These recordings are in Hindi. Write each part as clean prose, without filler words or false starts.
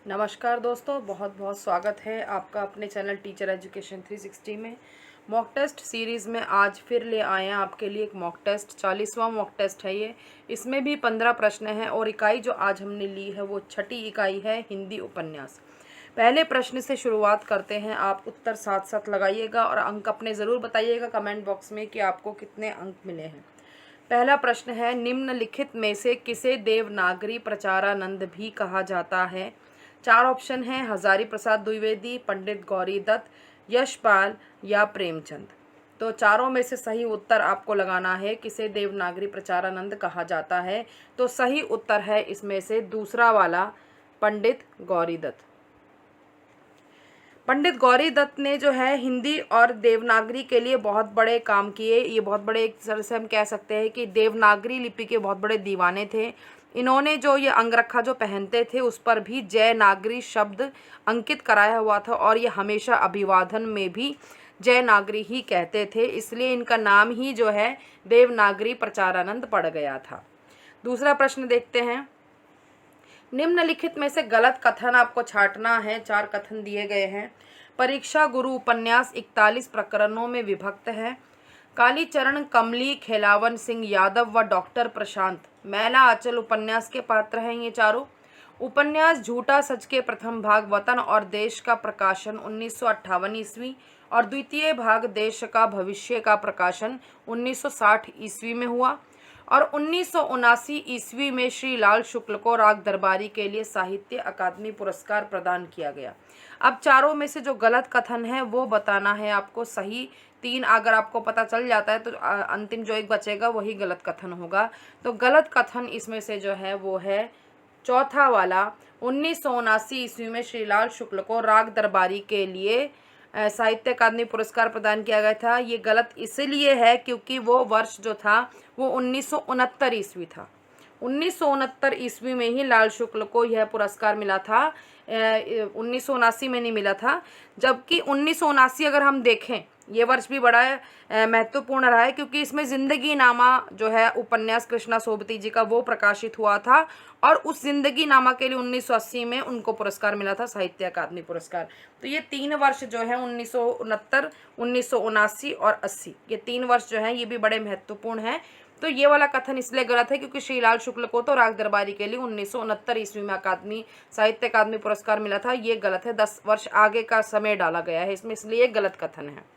नमस्कार दोस्तों, बहुत बहुत स्वागत है आपका अपने चैनल टीचर एजुकेशन 360 में। मॉक टेस्ट सीरीज़ में आज फिर ले आए हैं आपके लिए एक मॉक टेस्ट। 40वां मॉक टेस्ट है ये। इसमें भी 15 प्रश्न हैं और इकाई जो आज हमने ली है वो छठी इकाई है, हिंदी उपन्यास। पहले प्रश्न से शुरुआत करते हैं। आप उत्तर साथ साथ लगाइएगा और अंक अपने ज़रूर बताइएगा कमेंट बॉक्स में कि आपको कितने अंक मिले हैं। पहला प्रश्न है, निम्नलिखित में से किसे देवनागरी प्रचारानंद भी कहा जाता है? 4 ऑप्शन हैं, हजारी प्रसाद द्विवेदी, पंडित गौरी दत्त, यशपाल या प्रेमचंद। तो चारों में से सही उत्तर आपको लगाना है, किसे देवनागरी प्रचारानंद कहा जाता है। तो सही उत्तर है इसमें से दूसरा वाला, पंडित गौरी दत्त। पंडित गौरी दत्त ने जो है हिंदी और देवनागरी के लिए बहुत बड़े काम किए। ये बहुत बड़े, एक तरह से हम कह सकते हैं कि देवनागरी लिपि के बहुत बड़े दीवाने थे। इन्होंने जो ये अंगरखा जो पहनते थे उस पर भी जयनागरी शब्द अंकित कराया हुआ था और ये हमेशा अभिवादन में भी जयनागरी ही कहते थे, इसलिए इनका नाम ही जो है देवनागरी प्रचारानंद पड़ गया था। दूसरा प्रश्न देखते हैं। निम्नलिखित में से गलत कथन आपको छांटना है। 4 कथन दिए गए हैं। परीक्षा गुरु उपन्यास 41 प्रकरणों में विभक्त है। कालीचरण, कमली, खेलावन सिंह यादव व डॉक्टर प्रशांत मैला आंचल उपन्यास के पात्र हैं ये चारों। उपन्यास झूठा सच के प्रथम भाग वतन और देश का प्रकाशन 1958 ईस्वी और द्वितीय भाग देश का भविष्य का प्रकाशन 1960 ईस्वी में हुआ और 1979 ईस्वी में श्री लाल शुक्ल को राग दरबारी के लिए साहित्य अकादमी पुरस्कार प्रदान किया गया। अब चारों में से जो गलत कथन है वो बताना है आपको। सही 3 अगर आपको पता चल जाता है तो अंतिम जो एक बचेगा वही गलत कथन होगा। तो गलत कथन इसमें से जो है वो है चौथा वाला, 1979 ईस्वी में श्रीलाल शुक्ल को राग दरबारी के लिए साहित्य अकादमी पुरस्कार प्रदान किया गया था। ये गलत इसलिए है क्योंकि वो वर्ष जो था वो 1969 ईस्वी था। 1969 ईस्वी में ही लाल शुक्ल को यह पुरस्कार मिला था, 1979 में नहीं मिला था। जबकि 1979 अगर हम देखें, ये वर्ष भी बड़ा महत्वपूर्ण रहा है क्योंकि इसमें जिंदगी नामा जो है उपन्यास कृष्णा सोबती जी का वो प्रकाशित हुआ था और उस जिंदगी नामा के लिए 1980 में उनको पुरस्कार मिला था, साहित्य अकादमी पुरस्कार। तो ये 3 वर्ष जो है 1969, 1979 और 80, ये 3 वर्ष जो हैं ये भी बड़े महत्वपूर्ण हैं। तो ये वाला कथन इसलिए गलत है क्योंकि श्रीलाल शुक्ल को तो राग दरबारी के लिए 1969 ईस्वी में साहित्य अकादमी पुरस्कार मिला था। ये गलत है, 10 वर्ष आगे का समय डाला गया है इसमें, इसलिए गलत कथन है।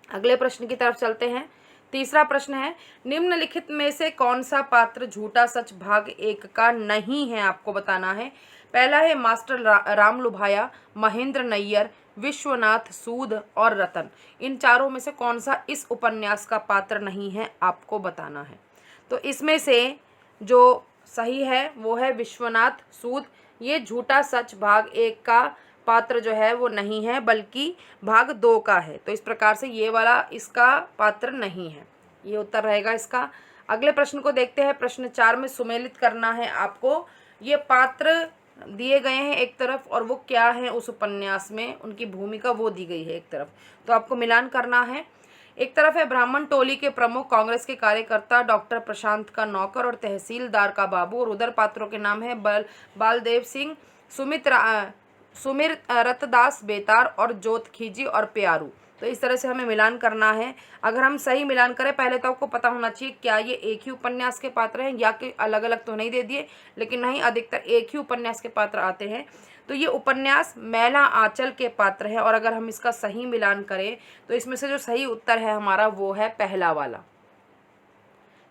अगले प्रश्न की तरफ चलते हैं। तीसरा प्रश्न है, निम्नलिखित में से कौन सा पात्र झूठा सच भाग 1 का नहीं है, आपको बताना है। पहला है मास्टर राम लुभाया, महेंद्र नैयर, विश्वनाथ सूद और रतन। इन चारों में से कौन सा इस उपन्यास का पात्र नहीं है, आपको बताना है। तो इसमें से जो सही है वो है विश्वनाथ सूद। ये झूठा सच भाग 1 का पात्र जो है वो नहीं है बल्कि भाग 2 का है। तो इस प्रकार से ये वाला इसका पात्र नहीं है, ये उत्तर रहेगा इसका। अगले प्रश्न को देखते हैं। प्रश्न 4 में सुमेलित करना है आपको। ये पात्र दिए गए हैं एक तरफ और वो क्या है उस उपन्यास में, उनकी भूमिका वो दी गई है एक तरफ, तो आपको मिलान करना है। एक तरफ है ब्राह्मण टोली के प्रमुख कांग्रेस के कार्यकर्ता डॉक्टर प्रशांत का नौकर और तहसीलदार का बाबू, और उधर पात्रों के नाम है बालदेव सिंह, सुमिर रतदास बेतार और जोत खीजी और प्यारू। तो इस तरह से हमें मिलान करना है। अगर हम सही मिलान करें, पहले तो आपको पता होना चाहिए क्या ये एक ही उपन्यास के पात्र हैं या कि अलग अलग तो नहीं दे दिए, लेकिन नहीं, अधिकतर एक ही उपन्यास के पात्र आते हैं। तो ये उपन्यास मैला आंचल के पात्र है और अगर हम इसका सही मिलान करें तो इसमें से जो सही उत्तर है हमारा वो है पहला वाला।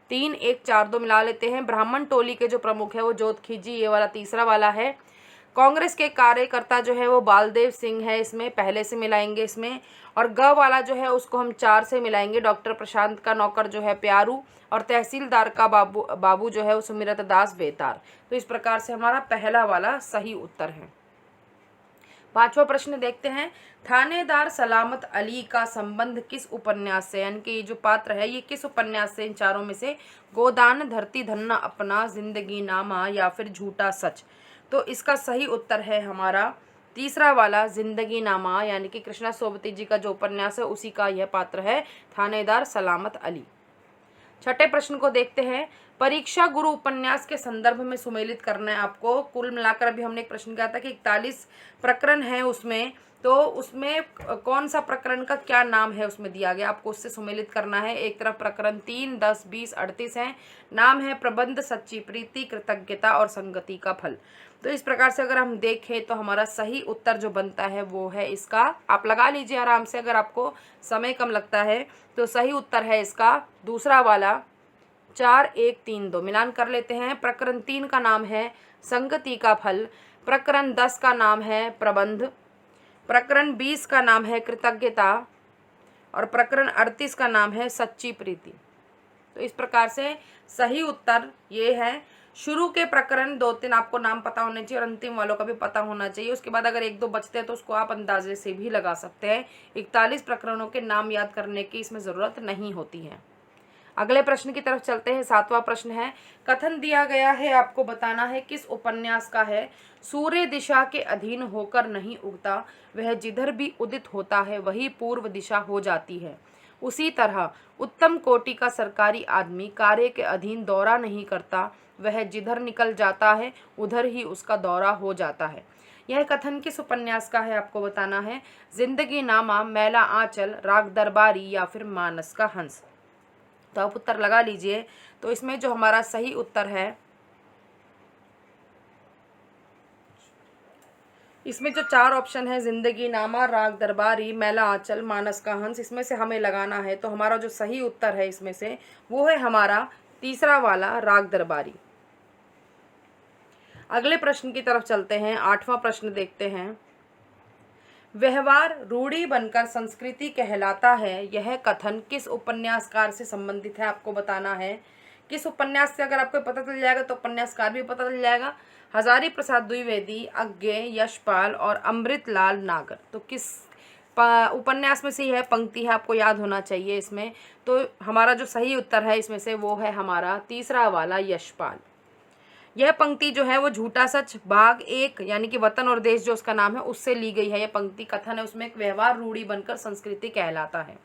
3 1 4 2 मिला लेते हैं। ब्राह्मण टोली के जो प्रमुख है वो जोत खीजी, ये वाला तीसरा वाला है। कांग्रेस के कार्यकर्ता जो है वो बालदेव सिंह है, इसमें पहले से मिलाएंगे इसमें। और ग वाला जो है उसको हम 4 से मिलाएंगे। डॉक्टर प्रशांत का नौकर जो है प्यारू और तहसीलदार का बाबू जो है वो सुमिरत दास बेतार। तो इस प्रकार से हमारा पहला वाला सही उत्तर है। 5वां प्रश्न देखते हैं। थानेदार सलामत अली का संबंध किस उपन्यास से, यानी कि ये जो पात्र है ये किस उपन्यास से इन चारों में से गोदान, धरती धन्ना अपना, जिंदगी नामा या फिर झूठा सच। तो इसका सही उत्तर है हमारा तीसरा वाला, जिंदगी नामा, यानी कि कृष्णा सोबती जी का जो उपन्यास है उसी का यह पात्र है थानेदार सलामत अली। छठे प्रश्न को देखते हैं। परीक्षा गुरु उपन्यास के संदर्भ में सुमेलित करना है आपको। कुल मिलाकर अभी हमने एक प्रश्न किया था कि 41 प्रकरण है उसमें, तो उसमें कौन सा प्रकरण का क्या नाम है उसमें दिया गया, आपको उससे सुमेलित करना है। एक तरफ प्रकरण 3, 10, 20, 38 है। नाम है प्रबंध, सच्ची प्रीति, कृतज्ञता और संगति का फल। तो इस प्रकार से अगर हम देखें तो हमारा सही उत्तर जो बनता है वो है इसका, आप लगा लीजिए आराम से अगर आपको समय कम लगता है, तो सही उत्तर है इसका दूसरा वाला 4, 1, 3, 2। मिलान कर लेते हैं। प्रकरण 3 का नाम है संगति का फल, प्रकरण 10 का नाम है प्रबंध, प्रकरण 20 का नाम है कृतज्ञता और प्रकरण 38 का नाम है सच्ची प्रीति। तो इस प्रकार से सही उत्तर ये है। शुरू के प्रकरण 2-3 आपको नाम पता होने चाहिए और अंतिम वालों का भी पता होना चाहिए। उसके बाद अगर 1-2 बचते हैं तो उसको आप अंदाजे से भी लगा सकते हैं। 41 प्रकरणों के नाम याद करने की इसमें ज़रूरत नहीं होती है। अगले प्रश्न की तरफ चलते हैं। 7वां प्रश्न है, कथन दिया गया है, आपको बताना है किस उपन्यास का है। सूर्य दिशा के अधीन होकर नहीं उगता, वह जिधर भी उदित होता है वही पूर्व दिशा हो जाती है। उसी तरह उत्तम कोटि का सरकारी आदमी कार्य के अधीन दौरा नहीं करता, वह जिधर निकल जाता है उधर ही उसका दौरा हो जाता है। यह कथन किस उपन्यास का है आपको बताना है। जिंदगी नामा, मैला आंचल, राग दरबारी या फिर मानस का हंस। तो आप उत्तर लगा लीजिए। तो इसमें जो हमारा सही उत्तर है, इसमें जो 4 ऑप्शन है, जिंदगी नामा, राग दरबारी, मैला आंचल, मानस का हंस, इसमें से हमें लगाना है। तो हमारा जो सही उत्तर है इसमें से वो है हमारा तीसरा वाला राग दरबारी। अगले प्रश्न की तरफ चलते हैं। 8वां प्रश्न देखते हैं। व्यवहार रूढ़ी बनकर संस्कृति कहलाता है, यह कथन किस उपन्यासकार से संबंधित है आपको बताना है। किस उपन्यास से अगर आपको पता चल जाएगा तो उपन्यासकार भी पता चल जाएगा। हजारी प्रसाद द्विवेदी, अज्ञे, यशपाल और अमृतलाल नागर। तो किस उपन्यास में से यह पंक्ति है आपको याद होना चाहिए इसमें। तो हमारा जो सही उत्तर है इसमें से वो है हमारा तीसरा वाला यशपाल। यह पंक्ति जो है वो झूठा सच भाग 1 यानी कि वतन और देश जो उसका नाम है उससे ली गई है। यह पंक्ति कथन है, उसमें एक व्यवहार रूढ़ी बनकर संस्कृति कहलाता है।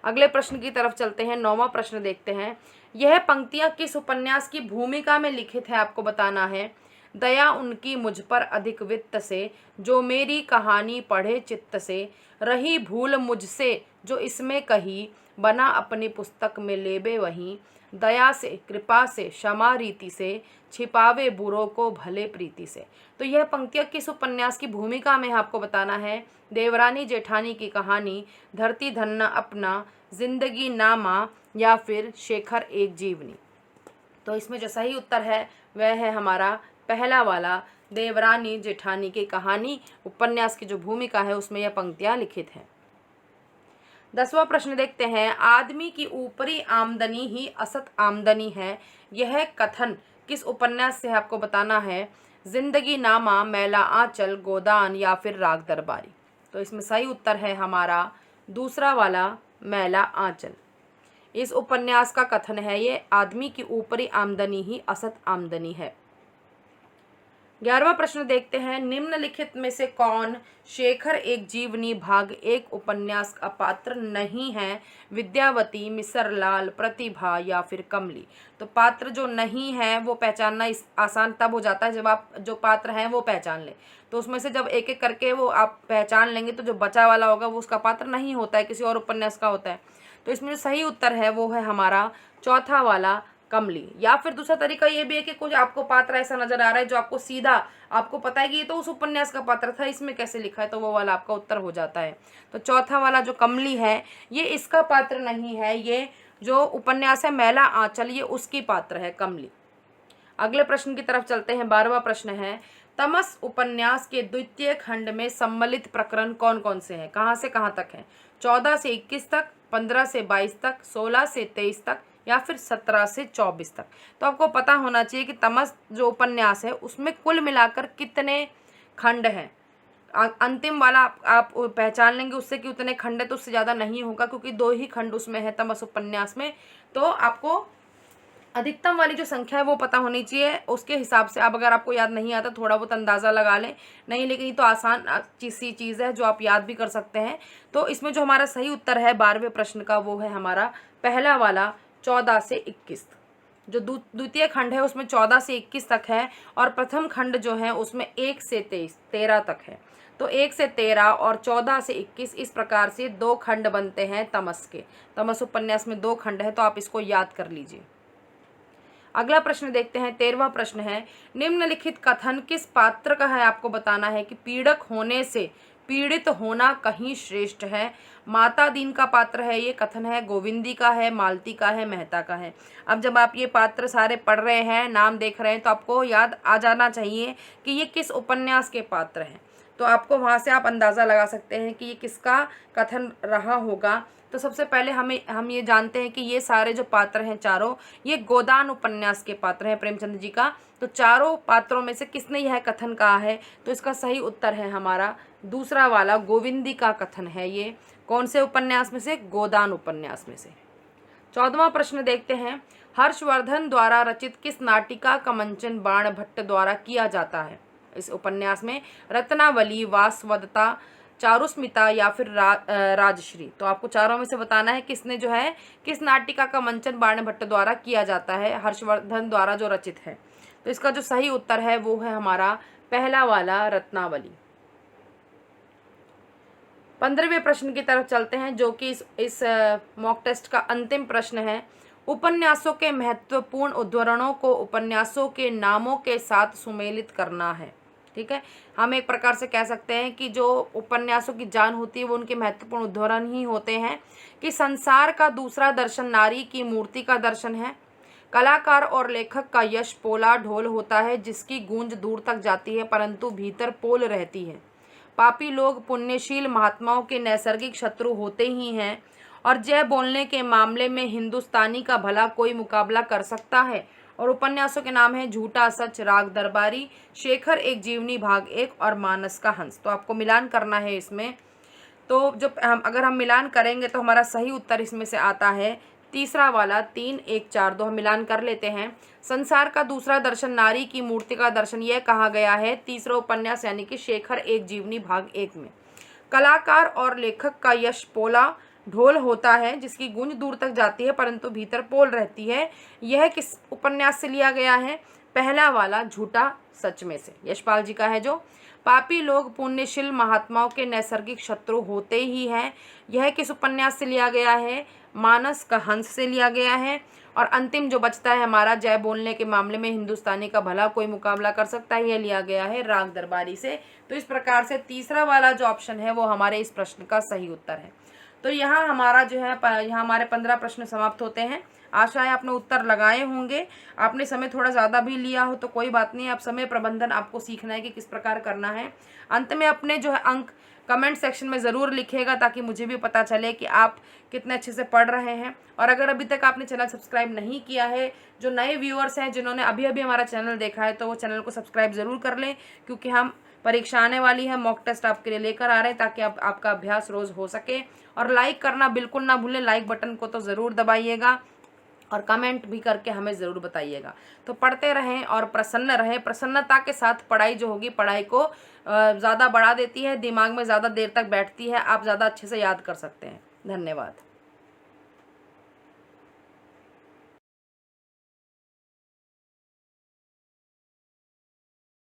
अगले प्रश्न की तरफ चलते हैं। 9वां प्रश्न देखते हैं। यह पंक्तियां किस उपन्यास की भूमिका में लिखित है आपको बताना है। दया उनकी मुझ पर अधिक वित्त से, जो मेरी कहानी पढ़े चित्त से, रही भूल मुझसे जो इसमें कही, बना अपनी पुस्तक में लेबे वहीं, दया से कृपा से क्षमा रीति से, छिपावे बुरों को भले प्रीति से। तो यह पंक्तियां किस उपन्यास की भूमिका में है आपको बताना है। देवरानी जेठानी की कहानी, धरती धन्ना अपना, जिंदगी नामा या फिर शेखर एक जीवनी। तो इसमें जो सही उत्तर है वह है हमारा पहला वाला देवरानी जेठानी की कहानी। उपन्यास की जो भूमिका है उसमें यह पंक्तियां लिखित हैं। 10वां प्रश्न देखते हैं। आदमी की ऊपरी आमदनी ही असत आमदनी है, यह कथन किस उपन्यास से है आपको बताना है। जिंदगी नामा, मैला आंचल, गोदान या फिर राग दरबारी। तो इसमें सही उत्तर है हमारा दूसरा वाला मैला आंचल। इस उपन्यास का कथन है ये आदमी की ऊपरी आमदनी ही असत आमदनी है। 11वां प्रश्न देखते हैं। निम्नलिखित में से कौन शेखर एक जीवनी भाग 1 उपन्यास का पात्र नहीं है। विद्यावती, मिसरलाल, प्रतिभा या फिर कमली। तो पात्र जो नहीं है वो पहचानना आसान तब हो जाता है जब आप जो पात्र हैं वो पहचान लें। तो उसमें से जब एक एक करके वो आप पहचान लेंगे तो जो बचा वाला होगा वो उसका पात्र नहीं होता है, किसी और उपन्यास का होता है। तो इसमें जो सही उत्तर है वो है हमारा चौथा वाला कमली। या फिर दूसरा तरीका ये भी है कि कुछ आपको पात्र ऐसा नजर आ रहा है जो आपको सीधा आपको पता है कि ये तो उस उपन्यास का पात्र था, इसमें कैसे लिखा है, तो वो वाला आपका उत्तर हो जाता है। तो चौथा वाला जो कमली है ये इसका पात्र नहीं है, ये जो उपन्यास है मैला आंचल ये उसकी पात्र है कमली। अगले प्रश्न की तरफ चलते हैं। 12वां प्रश्न है। तमस उपन्यास के द्वितीय खंड में सम्मिलित प्रकरण कौन कौन से हैं, कहाँ से कहाँ तक हैं। 14 से 21 तक, 15 से 22 तक, 16 से 23 तक या फिर 17 से 24 तक। तो आपको पता होना चाहिए कि तमस जो उपन्यास है उसमें कुल मिलाकर कितने खंड हैं। अंतिम वाला आप पहचान लेंगे उससे कि उतने खंड है, तो उससे ज़्यादा नहीं होगा क्योंकि 2 ही खंड उसमें है तमस उपन्यास में। तो आपको अधिकतम वाली जो संख्या है वो पता होनी चाहिए। उसके हिसाब से अब अगर आपको याद नहीं आता थोड़ा बहुत अंदाज़ा लगा लें, नहीं लेकिन ये तो आसान सी चीज़ है जो आप याद भी कर सकते हैं। तो इसमें जो हमारा सही उत्तर है 12वें प्रश्न का वो है हमारा पहला वाला 14 से 21। जो द्वितीय खंड है उसमें 14 से 21 तक है और प्रथम खंड जो है उसमें 1 से 13 तक है। तो 1 से 13 और 14 से 21 इस प्रकार से 2 खंड बनते हैं तमस के। तमस उपन्यास में 2 खंड है, तो आप इसको याद कर लीजिए। अगला प्रश्न देखते हैं, 13वां प्रश्न है, निम्नलिखित कथन किस पात्र का है? आपको बताना है कि पीड़क होने से पीड़ित होना कहीं श्रेष्ठ है। माता दीन का पात्र है, ये कथन है, गोविंदी का है, मालती का है, मेहता का है। अब जब आप ये पात्र सारे पढ़ रहे हैं, नाम देख रहे हैं, तो आपको याद आ जाना चाहिए कि ये किस उपन्यास के पात्र हैं। तो आपको वहाँ से आप अंदाज़ा लगा सकते हैं कि ये किसका कथन रहा होगा। तो सबसे पहले हम ये जानते हैं कि ये सारे जो पात्र हैं चारों, ये गोदान उपन्यास के पात्र हैं प्रेमचंद जी का। तो चारों पात्रों में से किसने यह कथन कहा है? तो इसका सही उत्तर है हमारा दूसरा वाला, गोविंदी का कथन है। ये कौन से उपन्यास में से? गोदान उपन्यास में से। 14वां प्रश्न देखते हैं, हर्षवर्धन द्वारा रचित किस नाटिका का मंचन बाणभट्ट द्वारा किया जाता है? इस उपन्यास में रत्नावली, वासवदत्ता, चारुस्मिता या फिर राजश्री। तो आपको चारों में से बताना है किसने जो है किस नाटिका का मंचन बाणभट्ट द्वारा किया जाता है, हर्षवर्धन द्वारा जो रचित है। तो इसका जो सही उत्तर है वो है हमारा पहला वाला, रत्नावली। 15वें प्रश्न की तरफ चलते हैं, जो कि इस मॉक टेस्ट का अंतिम प्रश्न है। उपन्यासों के महत्वपूर्ण उद्धरणों को उपन्यासों के नामों के साथ सुमेलित करना है। ठीक है, हम एक प्रकार से कह सकते हैं कि जो उपन्यासों की जान होती है वो उनके महत्वपूर्ण उद्धरण ही होते हैं। कि संसार का दूसरा दर्शन नारी की मूर्ति का दर्शन है। कलाकार और लेखक का यश पोला ढोल होता है जिसकी गूंज दूर तक जाती है परंतु भीतर पोल रहती है। पापी लोग पुण्यशील महात्माओं के नैसर्गिक शत्रु होते ही हैं और जय बोलने के मामले में हिंदुस्तानी का भला कोई मुकाबला कर सकता है। और उपन्यासों के नाम है झूठा सच, राग दरबारी, शेखर एक जीवनी भाग 1 और मानस का हंस। तो आपको मिलान करना है इसमें। तो अगर हम मिलान करेंगे तो हमारा सही उत्तर इसमें से आता है तीसरा वाला, 3 1 4 2। हम मिलान कर लेते हैं। संसार का दूसरा दर्शन नारी की मूर्ति का दर्शन, यह कहा गया है तीसरा उपन्यास यानी कि शेखर एक जीवनी भाग 1 में। कलाकार और लेखक का यश पोला ढोल होता है जिसकी गूंज दूर तक जाती है परंतु भीतर पोल रहती है। यह किस उपन्यास से लिया गया है? पहला वाला, झूठा सच में से, यशपाल जी का है जो। पापी लोग पुण्यशील महात्माओं के नैसर्गिक शत्रु होते ही हैं, यह किस उपन्यास से लिया गया है? मानस का हंस से लिया गया है। और अंतिम जो बचता है हमारा, जय बोलने के मामले में हिंदुस्तानी का भला कोई मुकाबला कर सकता है, यह लिया गया है राग दरबारी से। तो इस प्रकार से तीसरा वाला जो ऑप्शन है वो हमारे इस प्रश्न का सही उत्तर है। तो यहाँ हमारा जो है यहाँ हमारे 15 प्रश्न समाप्त होते हैं। आशा है आपने उत्तर लगाए होंगे। आपने समय थोड़ा ज़्यादा भी लिया हो तो कोई बात नहीं, आप समय प्रबंधन आपको सीखना है कि किस प्रकार करना है। अंत में अपने जो है अंक कमेंट सेक्शन में ज़रूर लिखिएगा ताकि मुझे भी पता चले कि आप कितने अच्छे से पढ़ रहे हैं। और अगर अभी तक आपने चैनल सब्सक्राइब नहीं किया है, जो नए व्यूअर्स हैं जिन्होंने अभी अभी हमारा चैनल देखा है, तो वो चैनल को सब्सक्राइब ज़रूर कर लें, क्योंकि हम परीक्षा आने वाली है, मॉक टेस्ट आपके लिए लेकर आ रहे हैं ताकि आपका अभ्यास रोज़ हो सके। और लाइक करना बिल्कुल ना भूलें, लाइक बटन को तो ज़रूर दबाइएगा और कमेंट भी करके हमें ज़रूर बताइएगा। तो पढ़ते रहें और प्रसन्न रहें। प्रसन्नता के साथ पढ़ाई जो होगी, पढ़ाई को ज़्यादा बढ़ा देती है, दिमाग में ज़्यादा देर तक बैठती है, आप ज़्यादा अच्छे से याद कर सकते हैं। धन्यवाद।